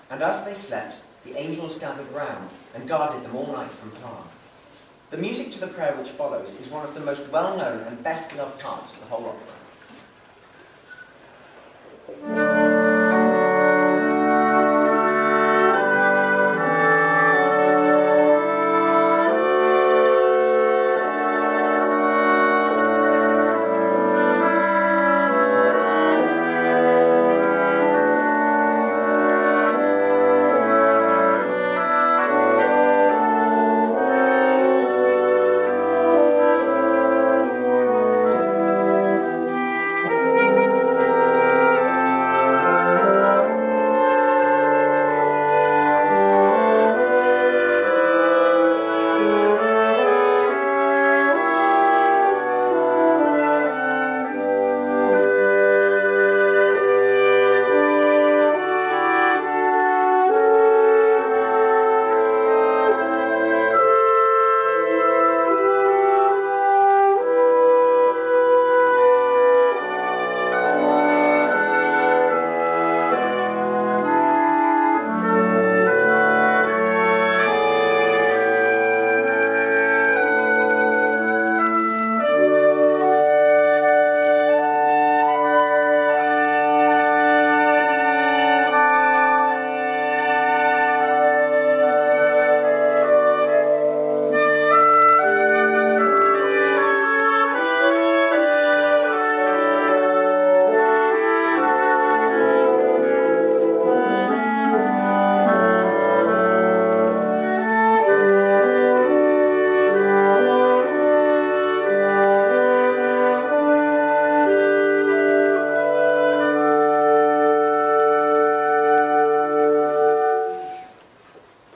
And as they slept, the angels gathered round and guarded them all night from harm. The music to the prayer which follows is one of the most well-known and best-beloved parts of the whole opera.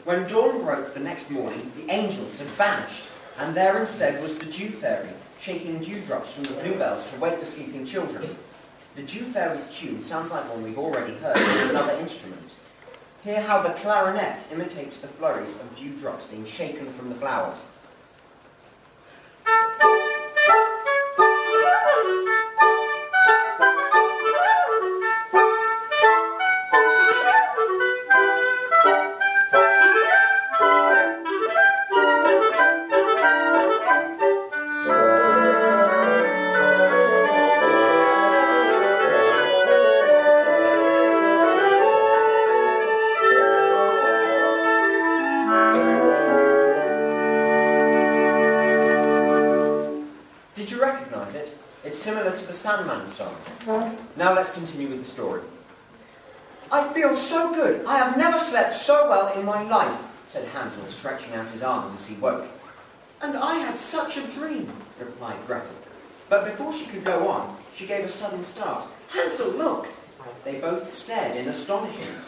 When dawn broke the next morning, the angels had vanished, and there instead was the Dew Fairy, shaking dewdrops from the bluebells to wake the sleeping children. The Dew Fairy's tune sounds like one we've already heard with another instrument. Hear how the clarinet imitates the flurries of dewdrops being shaken from the flowers. Did you recognise it? It's similar to the Sandman song. Now let's continue with the story. "I feel so good. I have never slept so well in my life," said Hansel, stretching out his arms as he woke. "And I had such a dream," replied Gretel. But before she could go on, she gave a sudden start. "Hansel, look!" They both stared in astonishment,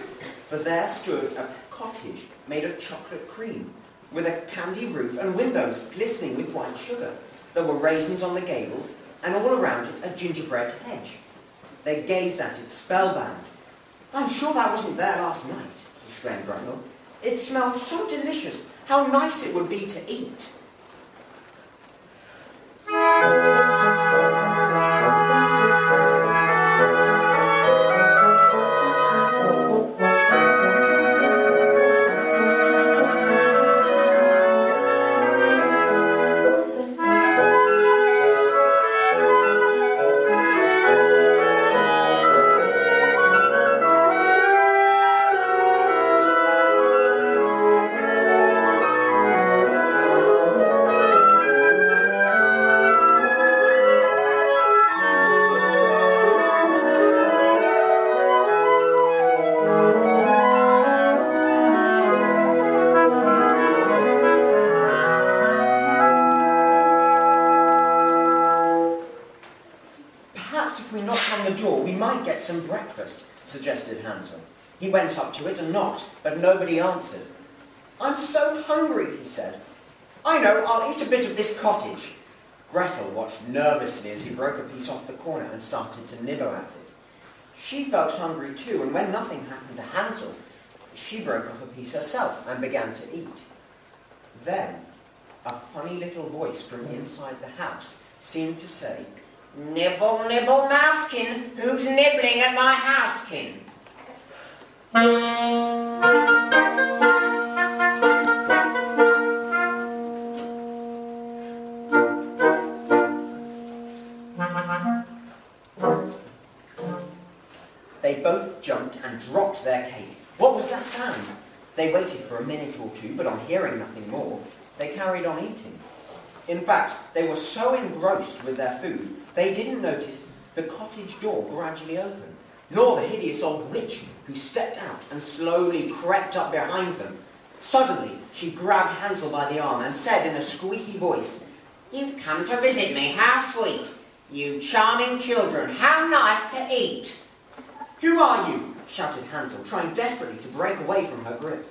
for there stood a cottage made of chocolate cream, with a candy roof and windows glistening with white sugar. There were raisins on the gables, and all around it a gingerbread hedge. They gazed at it spellbound. "I'm sure that wasn't there last night," exclaimed Gretel. "It smells so delicious. How nice it would be to eat." "Perhaps if we knocked on the door, we might get some breakfast," suggested Hansel. He went up to it and knocked, but nobody answered. "I'm so hungry," he said. "I know, I'll eat a bit of this cottage." Gretel watched nervously as he broke a piece off the corner and started to nibble at it. She felt hungry too, and when nothing happened to Hansel, she broke off a piece herself and began to eat. Then, a funny little voice from inside the house seemed to say, "Nibble, nibble, mousekin, who's nibbling at my housekin?" jumped and dropped their cake. What was that sound? They waited for a minute or two, but on hearing nothing more, they carried on eating. In fact, they were so engrossed with their food, they didn't notice the cottage door gradually open, nor the hideous old witch who stepped out and slowly crept up behind them. Suddenly, she grabbed Hansel by the arm and said in a squeaky voice, "You've come to visit me, how sweet! You charming children, how nice to eat!" "Who are you?" shouted Hansel, trying desperately to break away from her grip.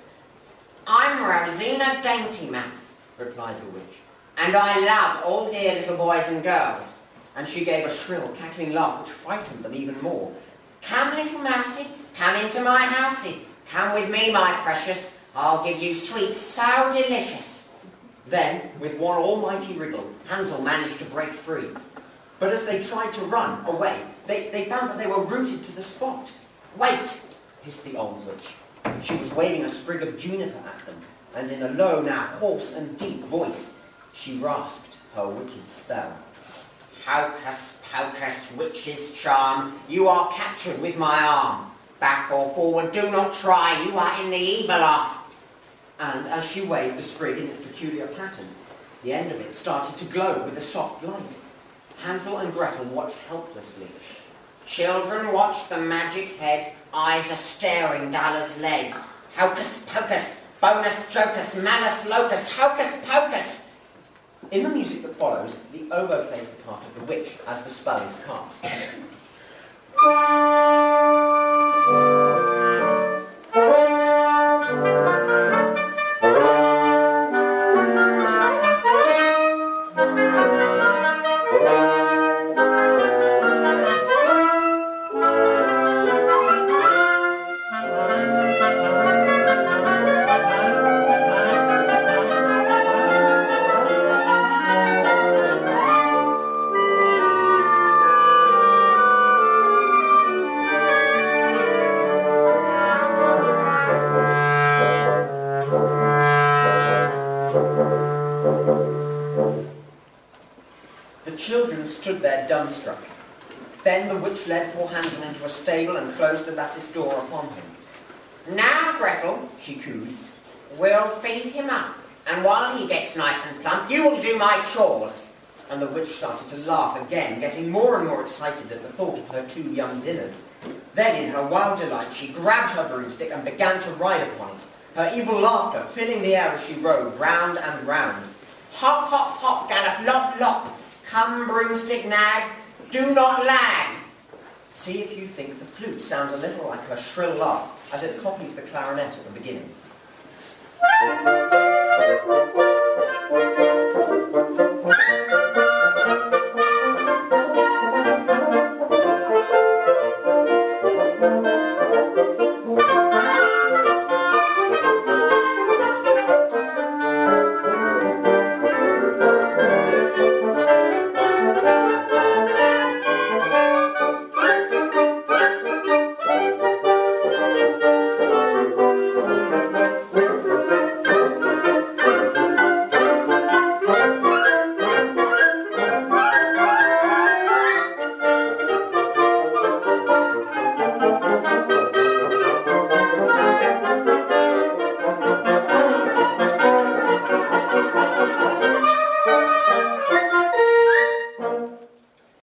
"I'm Rosina Daintymouth," replied the witch, "and I love all dear little boys and girls." And she gave a shrill, cackling laugh which frightened them even more. "Come, little mousie, come into my housie. Come with me, my precious. I'll give you sweets so delicious." Then, with one almighty wriggle, Hansel managed to break free. But as they tried to run away, they found that they were rooted to the spot. "Wait!" hissed the old witch. She was waving a sprig of juniper at them, and in a low, now hoarse and deep voice, she rasped her wicked spell. "Hocus pocus, witch's charm, you are captured with my arm. Back or forward, do not try, you are in the evil eye." And as she waved the sprig in its peculiar pattern, the end of it started to glow with a soft light. Hansel and Gretel watched helplessly. "Children, watch the magic head, eyes are staring dull as lead. Hocus pocus, bonus jocus, malus locus, hocus pocus." In the music that follows, the oboe plays the part of the witch as the spell is cast. The children stood there dumbstruck. Then the witch led poor Hansel into a stable and closed the lattice door upon him. "Now, Gretel," she cooed, "we'll feed him up, and while he gets nice and plump, you will do my chores." And the witch started to laugh again, getting more and more excited at the thought of her 2 young dinners. Then, in her wild delight, she grabbed her broomstick and began to ride upon it, her evil laughter filling the air as she rode round and round. "Hop, hop, hop, gallop, lop, lop. Come, broomstick nag, do not lag." See if you think the flute sounds a little like her shrill laugh as it copies the clarinet at the beginning.